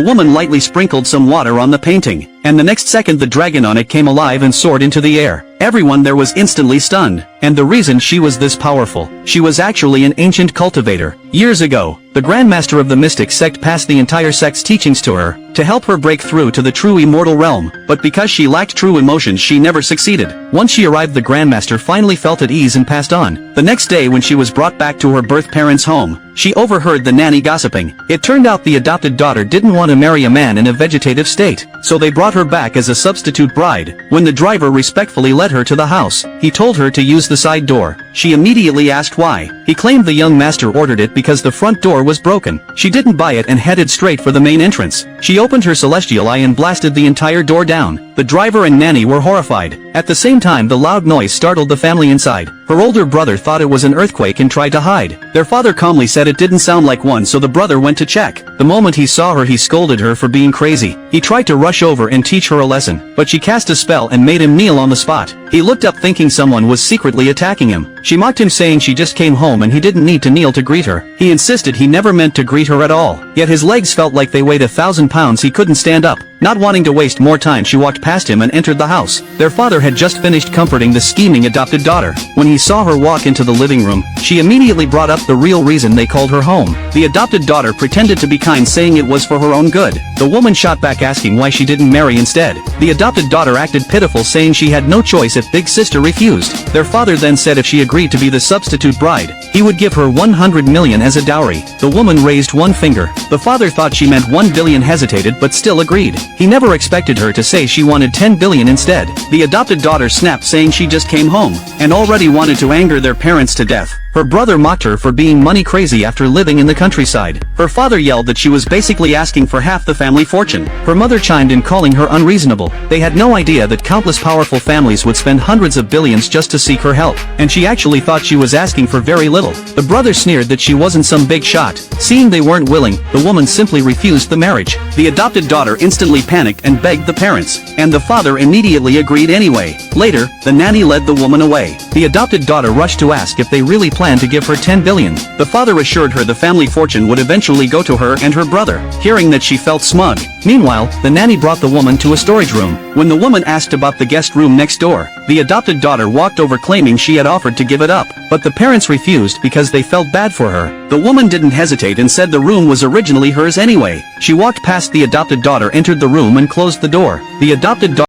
woman lightly sprinkled some water on the painting, and the next second the dragon on it came alive and soared into the air. Everyone there was instantly stunned, and the reason she was this powerful, she was actually an ancient cultivator. Years ago, the Grandmaster of the Mystic sect passed the entire sect's teachings to her, to help her break through to the true immortal realm, but because she lacked true emotions she never succeeded. Once she arrived, the Grandmaster finally felt at ease and passed on. The next day when she was brought back to her birth parents' home, she overheard the nanny gossiping. It turned out the adopted daughter didn't want to marry a man in a vegetative state, so they brought her back as a substitute bride. When the driver respectfully led her to the house, he told her to use the side door. She immediately asked why. He claimed the young master ordered it because the front door was broken. She didn't buy it and headed straight for the main entrance. She opened her celestial eye and blasted the entire door down. The driver and nanny were horrified. At the same time, the loud noise startled the family inside. Her older brother thought it was an earthquake and tried to hide. Their father calmly said it didn't sound like one, so the brother went to check. The moment he saw her, he scolded her for being crazy. He tried to rush over and teach her a lesson, but she cast a spell and made him kneel on the spot. He looked up thinking someone was secretly attacking him. She mocked him, saying she just came home and he didn't need to kneel to greet her. He insisted he never meant to greet her at all, yet his legs felt like they weighed 1,000 pounds. He couldn't stand up. Not wanting to waste more time, she walked past him and entered the house. Their father had just finished comforting the scheming adopted daughter. When he saw her walk into the living room, she immediately brought up the real reason they called her home. The adopted daughter pretended to be kind, saying it was for her own good. The woman shot back, asking why she didn't marry instead. The adopted daughter acted pitiful, saying she had no choice if big sister refused. Their father then said if she agreed to be the substitute bride, he would give her 100 million as a dowry. The woman raised one finger. The father thought she meant 1 billion, hesitated but still agreed. He never expected her to say she wanted 10 billion instead. The adopted daughter snapped, saying she just came home, and already wanted to anger their parents to death. Her brother mocked her for being money crazy after living in the countryside. Her father yelled that she was basically asking for half the family fortune. Her mother chimed in, calling her unreasonable. They had no idea that countless powerful families would spend hundreds of billions just to seek her help, and she actually thought she was asking for very little. The brother sneered that she wasn't some big shot. Seeing they weren't willing, the woman simply refused the marriage. The adopted daughter instantly panicked and begged the parents, and the father immediately agreed anyway. Later, the nanny led the woman away. The adopted daughter rushed to ask if they really planned to give her 10 billion. The father assured her the family fortune would eventually go to her and her brother. Hearing that, she felt smug. Meanwhile, the nanny brought the woman to a storage room. When the woman asked about the guest room next door, the adopted daughter walked over, claiming she had offered to give it up, but the parents refused because they felt bad for her. The woman didn't hesitate and said the room was originally hers anyway. She walked past the adopted daughter, entered the room and closed the door. The adopted daughter